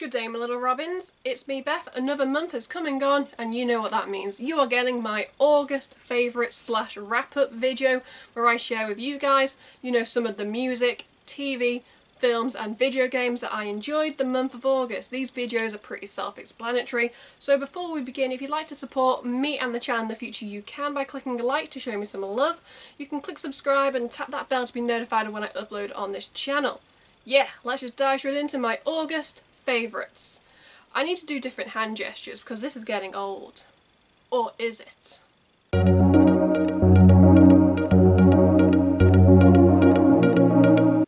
Good day, my little robins. It's me, Beth. Another month has come and gone, and you know what that means. You are getting my August favourites / wrap-up video where I share with you guys, some of the music, TV, films and video games that I enjoyed the month of August. These videos are pretty self-explanatory, so before we begin, if you'd like to support me and the channel in the future, you can by clicking a like to show me some love. You can click subscribe and tap that bell to be notified when I upload on this channel. Yeah, let's just dive straight into my August favourites. I need to do different hand gestures because this is getting old. Or is it?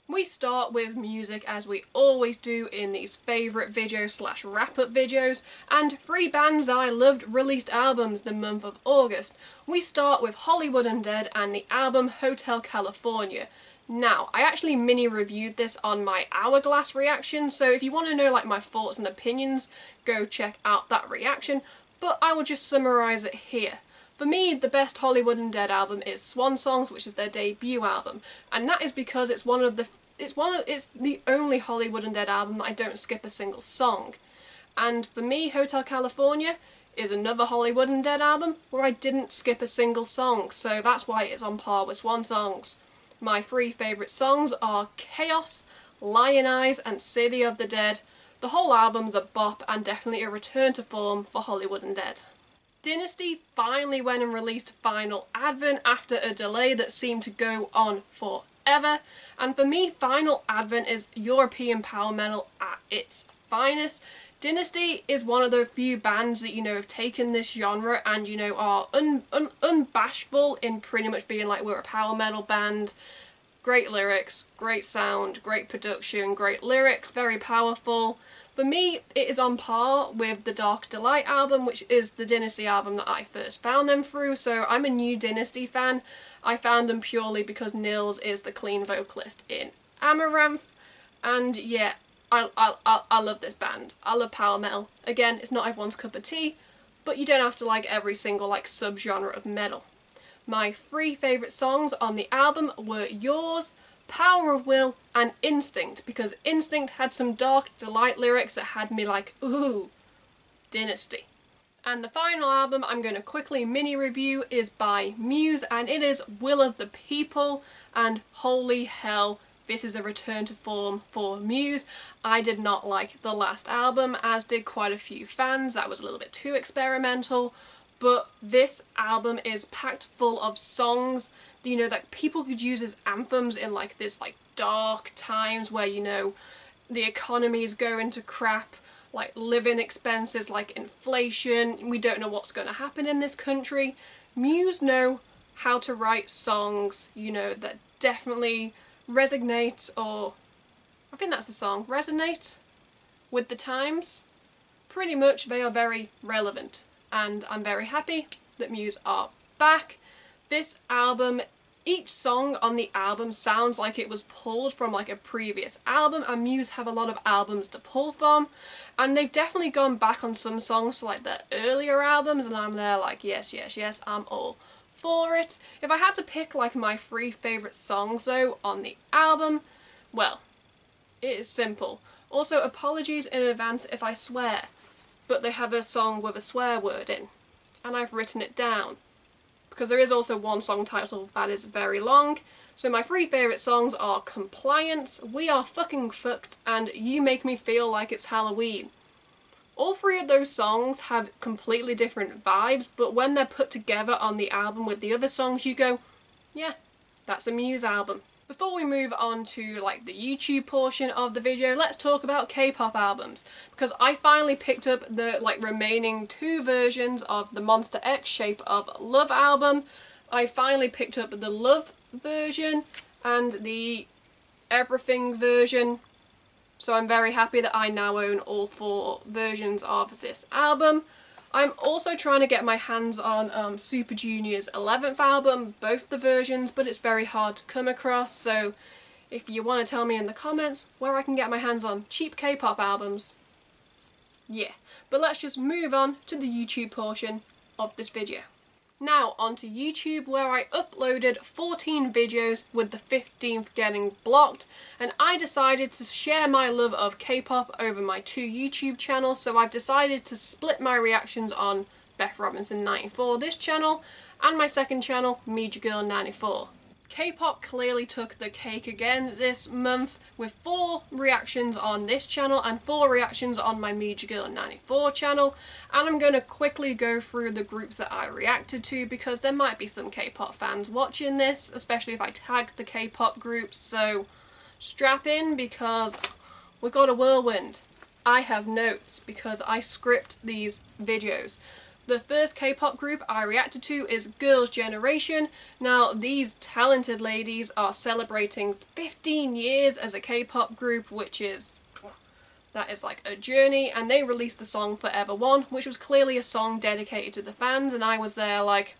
We start with music as we always do in these favourite videos / wrap-up videos, and 3 bands I loved released albums the month of August. We start with Hollywood Undead and the album Hotel California. Now, I actually mini-reviewed this on my Hourglass reaction, so if you want to know my thoughts and opinions, go check out that reaction, but I will just summarise it here. For me, the best Hollywood Undead album is Swan Songs, which is their debut album, and that is because it's the only Hollywood Undead album that I don't skip a single song. And for me, Hotel California is another Hollywood Undead album where I didn't skip a single song, so that's why it's on par with Swan Songs. My 3 favourite songs are Chaos, Lion Eyes and City of the Dead. The whole album's a bop and definitely a return to form for Hollywood Undead. Dynasty finally went and released Final Advent after a delay that seemed to go on forever, and for me Final Advent is European power metal at its finest. Dynasty is one of the few bands that have taken this genre and are unbashful in pretty much being like, we're a power metal band. Great lyrics, great sound, great production, great lyrics, very powerful. For me, it is on par with the Dark Delight album, which is the Dynasty album that I first found them through, so I'm a new Dynasty fan. I found them purely because Nils is the clean vocalist in Amaranth, and yeah, I love this band. I love power metal. Again, it's not everyone's cup of tea, but you don't have to like every single subgenre of metal. My 3 favourite songs on the album were Yours, Power of Will and Instinct, because Instinct had some Dark Delight lyrics that had me like, ooh, Dynasty. And the final album I'm going to quickly mini-review is by Muse, and it is Will of the People, and holy hell, this is a return to form for Muse. I did not like the last album, as did quite a few fans. That was a little bit too experimental, but this album is packed full of songs that people could use as anthems in this dark times where the economy is going to crap, living expenses, inflation, we don't know what's going to happen in this country. Muse know how to write songs that definitely resonate, or I think that's the song, resonate with the times. Pretty much they are very relevant, and I'm very happy that Muse are back. This album, each song on the album sounds like it was pulled from a previous album, and Muse have a lot of albums to pull from, and they've definitely gone back on some songs to their earlier albums, and I'm there yes, yes, yes, I'm all for it. If I had to pick my 3 favourite songs though on the album, well, it is simple. Also, apologies in advance if I swear, but they have a song with a swear word in, and I've written it down, because there is also one song title that is very long. So my 3 favourite songs are Compliance, We Are Fucking Fucked, and You Make Me Feel Like It's Halloween. All 3 of those songs have completely different vibes, but when they're put together on the album with the other songs, you go, yeah, that's a Muse album. Before we move on to the YouTube portion of the video, let's talk about K-pop albums, because I finally picked up the remaining 2 versions of the Monster X Shape of Love album. I finally picked up the Love version and the Everything version. So I'm very happy that I now own all 4 versions of this album. I'm also trying to get my hands on Super Junior's 11th album, both the versions, but it's very hard to come across, so if you want to tell me in the comments where I can get my hands on cheap K-pop albums, yeah. But let's just move on to the YouTube portion of this video. Now onto YouTube, where I uploaded 14 videos with the 15th getting blocked, and I decided to share my love of K-pop over my 2 YouTube channels, so I've decided to split my reactions on BethRobinson94, this channel, and my second channel, msbethrobinson94. K-pop clearly took the cake again this month with 4 reactions on this channel and 4 reactions on my msbethrobinson94 channel, and I'm going to quickly go through the groups that I reacted to because there might be some K-pop fans watching this, especially if I tag the K-pop groups, so strap in because we've got a whirlwind. I have notes because I script these videos. The first K-pop group I reacted to is Girls' Generation. Now, these talented ladies are celebrating 15 years as a K-pop group, that is like a journey, and they released the song Forever One, which was clearly a song dedicated to the fans, and I was there like,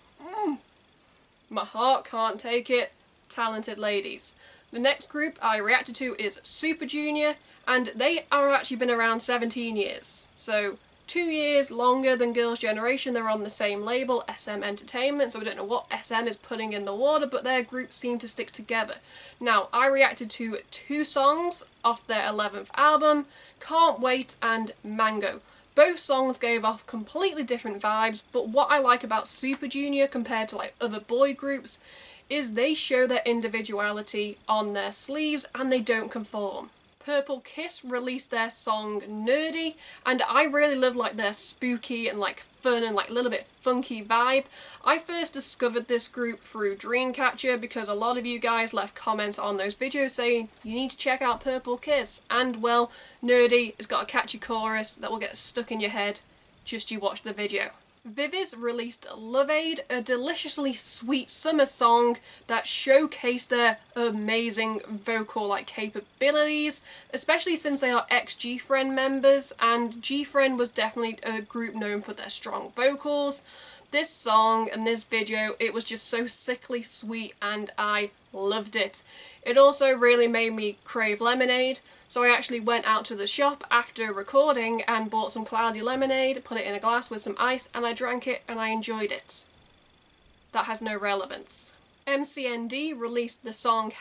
my heart can't take it. Talented ladies. The next group I reacted to is Super Junior, and they are actually been around 17 years. So 2 years longer than Girls' Generation. They're on the same label, SM Entertainment, so I don't know what SM is putting in the water, but their groups seem to stick together. Now, I reacted to 2 songs off their 11th album, Can't Wait and Mango. Both songs gave off completely different vibes, but what I like about Super Junior compared to like other boy groups is they show their individuality on their sleeves and they don't conform. Purple Kiss released their song Nerdy, and I really love like their spooky and like fun and like a little bit funky vibe. I first discovered this group through Dreamcatcher because a lot of you guys left comments on those videos saying you need to check out Purple Kiss, and well, Nerdy has got a catchy chorus that will get stuck in your head, just you watch the video. Vivis released Love Aid, a deliciously sweet summer song that showcased their amazing vocal capabilities, especially since they are ex-GFriend members, and GFriend was definitely a group known for their strong vocals. This song and this video, it was just so sickly sweet and I loved it. It also really made me crave lemonade, so I actually went out to the shop after recording and bought some cloudy lemonade, put it in a glass with some ice, and I drank it and I enjoyed it. That has no relevance. MCND released the song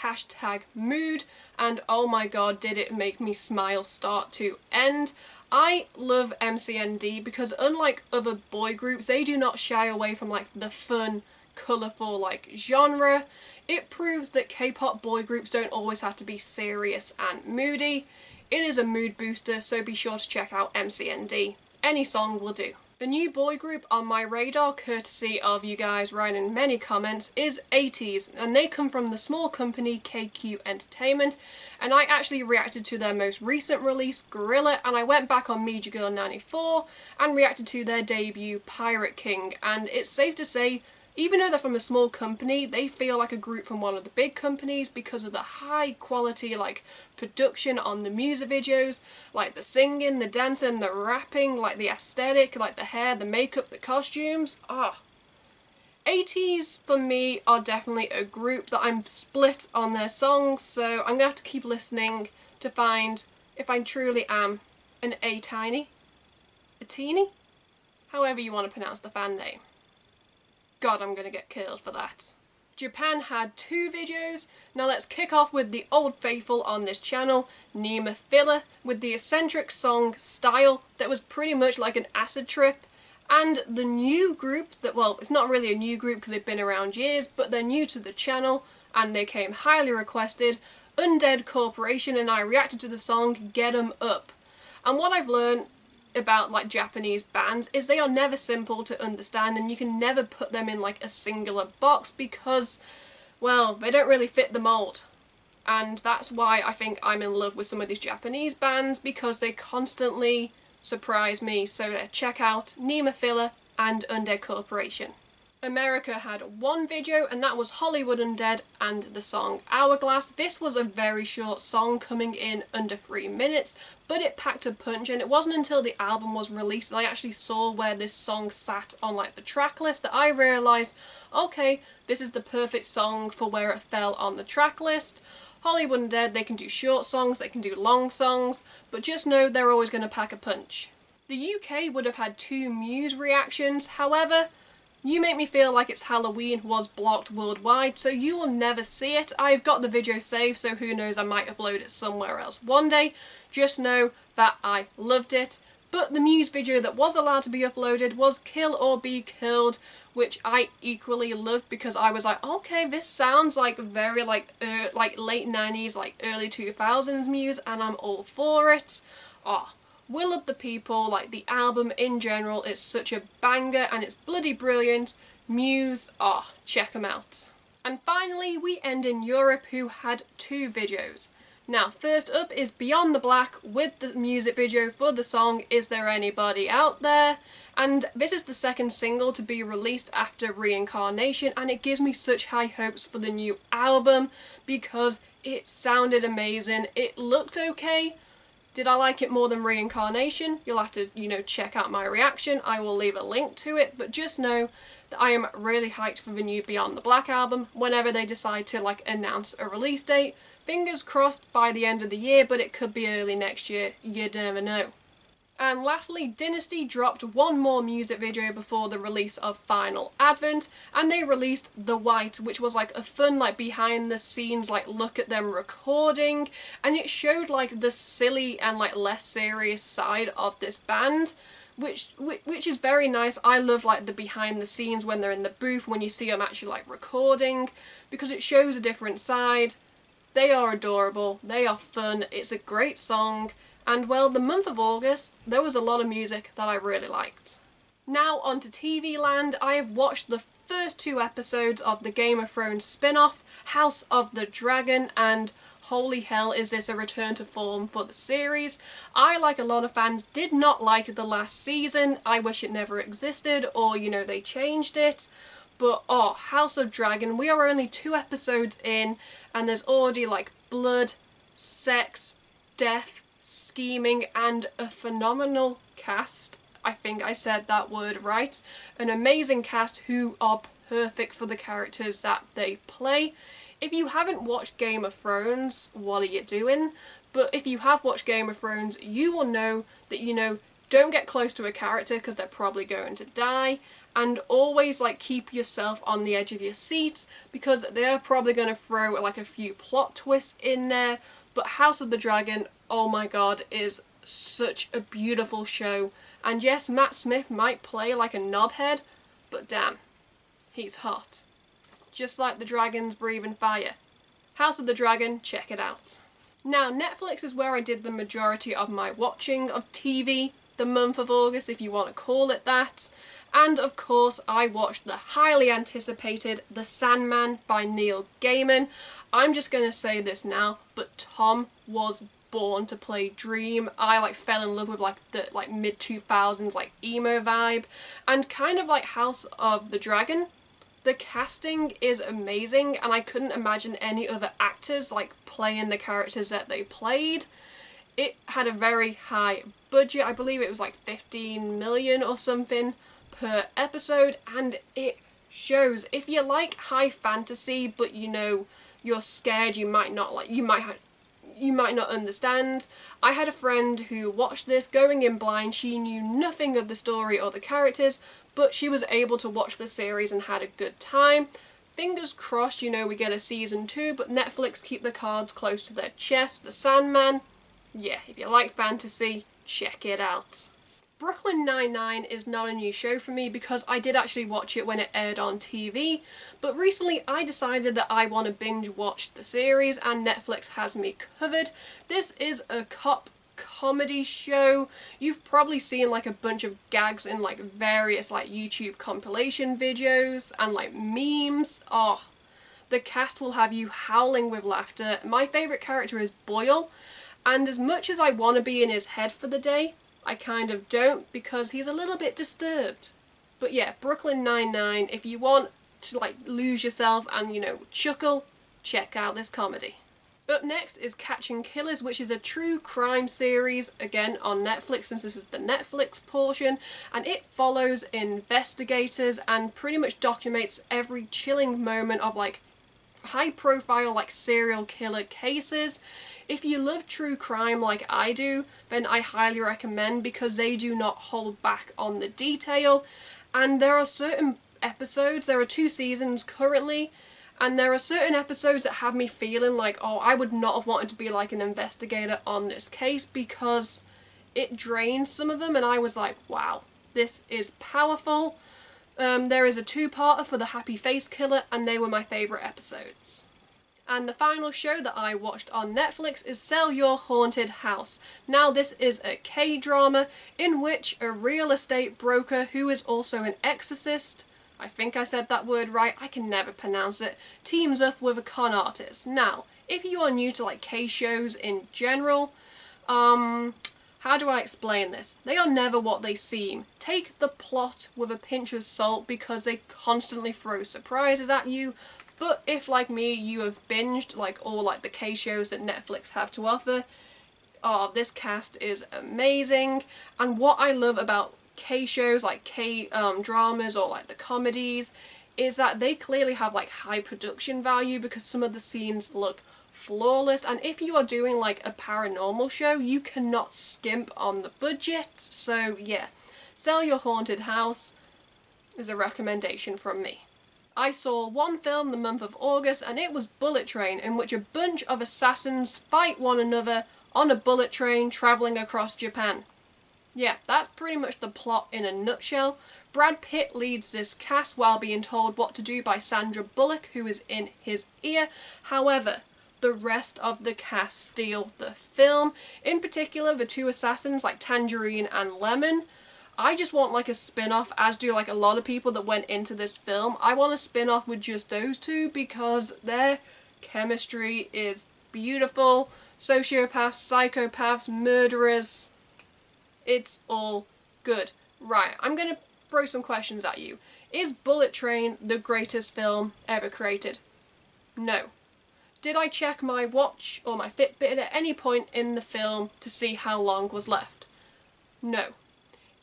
#Mood, and oh my god, did it make me smile start to end. I love MCND because unlike other boy groups, they do not shy away from the fun, colourful genre. It proves that K-pop boy groups don't always have to be serious and moody. It is a mood booster, so be sure to check out MCND. Any song will do. A new boy group on my radar, courtesy of you guys writing many comments, is Bts, and they come from the small company KQ Entertainment, and I actually reacted to their most recent release, Gorilla, and I went back on msbethrobinson94 and reacted to their debut, Pirate King, and it's safe to say, even though they're from a small company, they feel like a group from one of the big companies because of the high quality production on the music videos, the singing, the dancing, the rapping, the aesthetic, the hair, the makeup, the costumes. Bts for me are definitely a group that I'm split on their songs, so I'm gonna have to keep listening to find if I truly am an A-tiny, a teeny, however you want to pronounce the fan name. God, I'm gonna get killed for that. Japan had 2 videos. Now let's kick off with the old faithful on this channel, Nima Filler, with the eccentric song Style that was pretty much like an acid trip. And the new group that, well, it's not really a new group because they've been around years, but they're new to the channel and they came highly requested, Undead Corporation, and I reacted to the song Get 'Em Up. And what I've learned about Japanese bands is they are never simple to understand, and you can never put them in a singular box because, well, they don't really fit the mold. And that's why I think I'm in love with some of these Japanese bands, because they constantly surprise me. So check out Nima Filler and Undead Corporation. America had 1 video, and that was Hollywood Undead and the song Hourglass. This was a very short song, coming in under 3 minutes, but it packed a punch, and it wasn't until the album was released that I actually saw where this song sat on the track list that I realised, okay, this is the perfect song for where it fell on the track list. Hollywood Undead, they can do short songs, they can do long songs, but just know they're always going to pack a punch. The UK would have had 2 Muse reactions, however, You Make Me Feel Like It's Halloween was blocked worldwide, so you will never see it. I've got the video saved, so who knows, I might upload it somewhere else one day. Just know that I loved it. But the Muse video that was allowed to be uploaded was Kill or Be Killed, which I equally loved because I was like, okay, this sounds like very like late 90s, like early 2000s Muse, and I'm all for it. Oh, Will of the People, like the album in general, is such a banger and it's bloody brilliant. Muse, check them out. And finally, we end in Europe, who had 2 videos. Now, first up is Beyond the Black with the music video for the song Is There Anybody Out There? And this is the second single to be released after Reincarnation, and it gives me such high hopes for the new album because it sounded amazing. It looked okay. Did I like it more than Reincarnation? You'll have to, check out my reaction. I will leave a link to it, but just know that I am really hyped for the new Beyond the Black album whenever they decide to, announce a release date. Fingers crossed by the end of the year, but it could be early next year. You never know. And lastly, Dynasty dropped one more music video before the release of Final Advent, and they released The White, which was a fun behind the scenes look at them recording, and it showed the silly and less serious side of this band, which is very nice. I love the behind the scenes when they're in the booth, when you see them actually recording, because it shows a different side. They are adorable, they are fun, it's a great song. And well, the month of August, there was a lot of music that I really liked. Now onto TV land. I have watched the first 2 episodes of the Game of Thrones spin-off, House of the Dragon, and holy hell, is this a return to form for the series. I, like a lot of fans, did not like the last season. I wish it never existed, or they changed it. But House of Dragon, we are only 2 episodes in, and there's already blood, sex, death, scheming, and a phenomenal cast. I think I said that word right. An amazing cast who are perfect for the characters that they play. If you haven't watched Game of Thrones, what are you doing? But if you have watched Game of Thrones, you will know that, don't get close to a character because they're probably going to die, and always keep yourself on the edge of your seat because they're probably going to throw a few plot twists in there. But House of the Dragon, oh my god, is such a beautiful show. And yes, Matt Smith might play like a knobhead, but damn, he's hot. Just like the dragons breathing fire. House of the Dragon, check it out. Now, Netflix is where I did the majority of my watching of TV the month of August, if you want to call it that. And of course, I watched the highly anticipated The Sandman by Neil Gaiman. I'm just going to say this now, but Tom was born to play Dream. I fell in love with the mid 2000s emo vibe, and kind of House of the Dragon. The casting is amazing, and I couldn't imagine any other actors playing the characters that they played. It had a very high budget. I believe it was 15 million or something per episode, and it shows. If you like high fantasy, but you're scared, you might not understand. I had a friend who watched this going in blind. She knew nothing of the story or the characters, but she was able to watch the series and had a good time. Fingers crossed, we get a season 2, but Netflix keep the cards close to their chest. The Sandman, yeah, if you like fantasy, check it out. Brooklyn Nine-Nine is not a new show for me because I did actually watch it when it aired on TV, but recently I decided that I want to binge watch the series and Netflix has me covered. This is a cop comedy show. You've probably seen a bunch of gags in various YouTube compilation videos and memes. The cast will have you howling with laughter. My favourite character is Boyle, and as much as I want to be in his head for the day, I kind of don't because he's a little bit disturbed. But yeah, Brooklyn Nine-Nine, if you want to lose yourself and chuckle, check out this comedy. Up next is Catching Killers, which is a true crime series, again on Netflix since this is the Netflix portion, and it follows investigators and pretty much documents every chilling moment of high profile serial killer cases. If you love true crime like I do, then I highly recommend because they do not hold back on the detail, and there are certain episodes. There are 2 seasons currently, and there are certain episodes that have me feeling like, oh, I would not have wanted to be like an investigator on this case, because it drained some of them, and I was like, wow, this is powerful. There is a 2-parter for the Happy Face Killer, and they were my favourite episodes. And the final show that I watched on Netflix is Sell Your Haunted House. Now this is a K-drama in which a real estate broker who is also an exorcist, I think I said that word right, I can never pronounce it, teams up with a con artist. Now, if you are new to like K-shows in general, how do I explain this? They are never what they seem. Take the plot with a pinch of salt because they constantly throw surprises at you. But if, like me, you have binged like all like the K-shows that Netflix have to offer, oh, this cast is amazing. And what I love about K-shows, like K-dramas or like the comedies, is that they clearly have like high production value because some of the scenes look flawless. And if you are doing like a paranormal show, you cannot skimp on the budget. So yeah, Sell Your Haunted House is a recommendation from me. I saw one film the month of August, and it was Bullet Train, in which a bunch of assassins fight one another on a bullet train travelling across Japan. Yeah, that's pretty much the plot in a nutshell. Brad Pitt leads this cast while being told what to do by Sandra Bullock, who is in his ear. However, the rest of the cast steal the film. In particular, the 2 assassins, like Tangerine and Lemon. I just want like a spin-off, as do like a lot of people that went into this film. I want a spin-off with just those 2 because their chemistry is beautiful. Sociopaths, psychopaths, murderers. It's all good. Right, I'm going to throw some questions at you. Is Bullet Train the greatest film ever created? No. Did I check my watch or my Fitbit at any point in the film to see how long was left? No.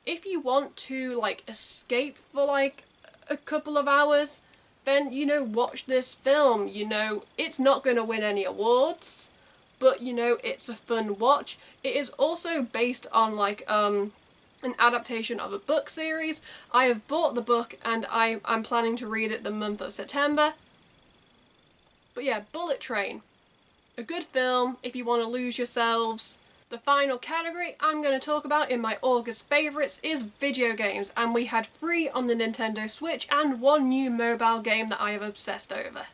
If you want to like escape for like a couple of hours, then you know, watch this film. You know, it's not going to win any awards, but you know, it's a fun watch. It is also based on like an adaptation of a book series. I have bought the book and I'm planning to read it the month of September. But yeah, Bullet Train, a good film if you want to lose yourselves. The final category I'm going to talk about in my August favourites is video games, and we had 3 on the Nintendo Switch and 1 new mobile game that I have obsessed over.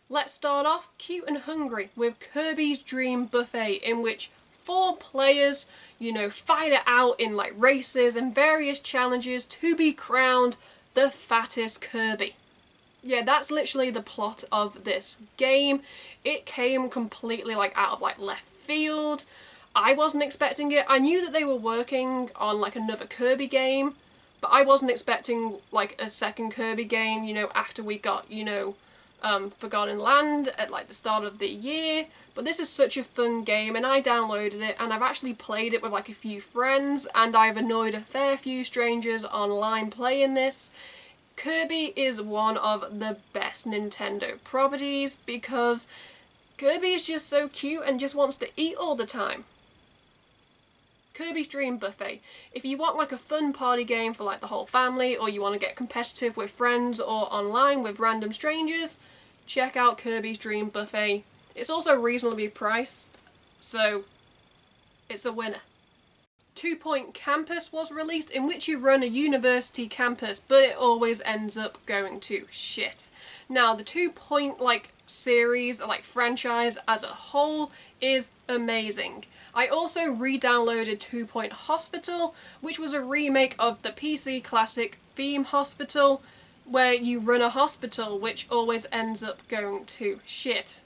Let's start off cute and hungry with Kirby's Dream Buffet, in which 4 players, you know, fight it out in like races and various challenges to be crowned the fattest Kirby. Yeah, that's literally the plot of this game. It came completely like out of like left field. I wasn't expecting it. I knew that they were working on like another Kirby game, but I wasn't expecting like a second Kirby game, you know, after we got, you know, Forgotten Land at like the start of the year. But this is such a fun game, and I downloaded it and I've actually played it with like a few friends, and I've annoyed a fair few strangers online playing this. Kirby is one of the best Nintendo properties because Kirby is just so cute and just wants to eat all the time. Kirby's Dream Buffet. If you want like a fun party game for like the whole family, or you want to get competitive with friends or online with random strangers, check out Kirby's Dream Buffet. It's also reasonably priced, so it's a winner. 2 Point Campus was released, in which you run a university campus, but it always ends up going to shit. Now the 2 Point like series, like franchise as a whole, is amazing. I also re-downloaded 2 Point Hospital, which was a remake of the PC classic Theme Hospital, where you run a hospital which always ends up going to shit.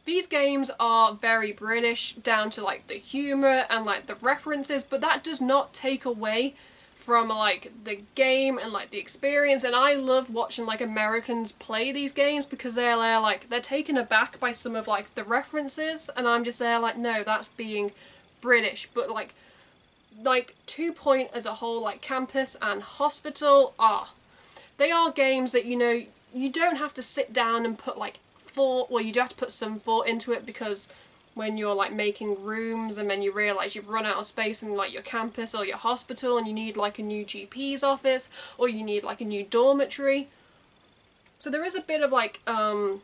These games are very British, down to like the humour and like the references, but that does not take away from like the game and like the experience. And I love watching like Americans play these games because they're taken aback by some of like the references, and I'm just there like, no, that's being British. But like 2 Point as a whole, like Campus and Hospital, they are games that, you know, you don't have to sit down and put like you do have to put some thought into it, because when you're like making rooms and then you realise you've run out of space in like your campus or your hospital and you need like a new GP's office or you need like a new dormitory. So there is a bit of like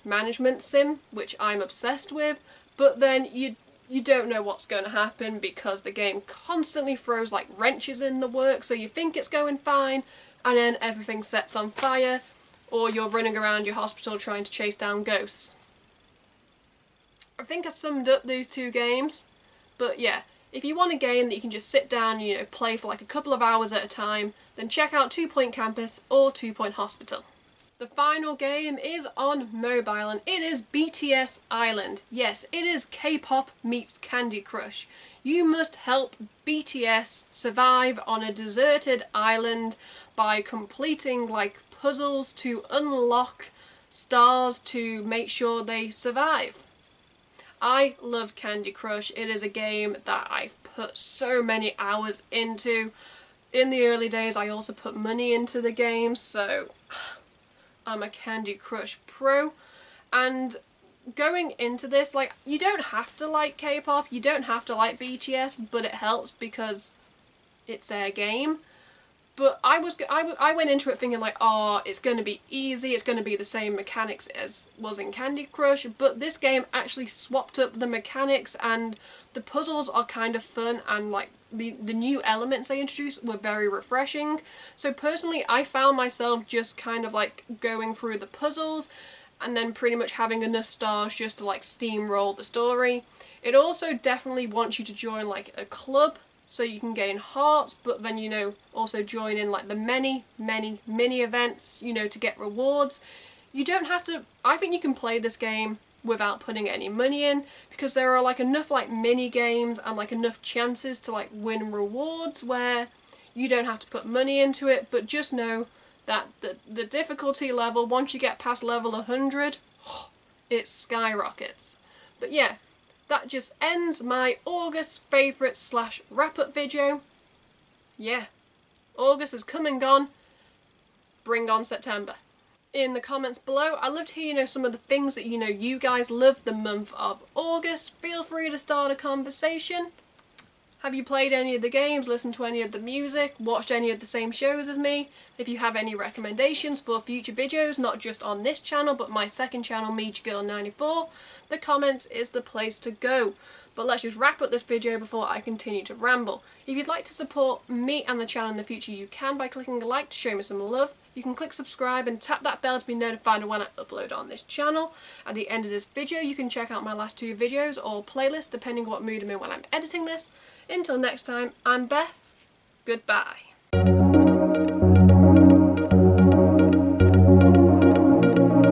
management sim, which I'm obsessed with, but then you don't know what's going to happen because the game constantly throws like wrenches in the works, so you think it's going fine and then everything sets on fire, or you're running around your hospital trying to chase down ghosts. I think I summed up these two games, but yeah, if you want a game that you can just sit down and, you know, play for like a couple of hours at a time, then check out 2 Point Campus or 2 Point Hospital. The final game is on mobile and it is BTS Island. Yes, it is K-pop meets Candy Crush. You must help BTS survive on a deserted island by completing like puzzles to unlock stars to make sure they survive. I love Candy Crush. It is a game that I've put so many hours into. In the early days I also put money into the game, so I'm a Candy Crush pro. And going into this, like, you don't have to like K-pop, you don't have to like BTS, but it helps because it's their game. But I went into it thinking like, oh, it's going to be easy, it's going to be the same mechanics as was in Candy Crush, but this game actually swapped up the mechanics and the puzzles are kind of fun, and like the new elements they introduced were very refreshing. So personally, I found myself just kind of like going through the puzzles and then pretty much having enough stars just to like steamroll the story. It also definitely wants you to join like a club, so you can gain hearts, but then, you know, also join in like the many mini events, you know, to get rewards. You don't have to, I think you can play this game without putting any money in, because there are like enough like mini games and like enough chances to like win rewards where you don't have to put money into it. But just know that the difficulty level, once you get past level 100, it skyrockets. But yeah, that just ends my August favourite / wrap-up video. Yeah, August has come and gone. Bring on September. In the comments below, I'd love to hear, you know, some of the things that, you know, you guys loved the month of August. Feel free to start a conversation. Have you played any of the games, listened to any of the music, watched any of the same shows as me? If you have any recommendations for future videos, not just on this channel, but my second channel, msbethrobinson94, the comments is the place to go. But let's just wrap up this video before I continue to ramble. If you'd like to support me and the channel in the future, you can by clicking a like to show me some love. You can click subscribe and tap that bell to be notified when I upload on this channel. At the end of this video, you can check out my last 2 videos or playlist, depending on what mood I'm in when I'm editing this. Until next time, I'm Beth. Goodbye.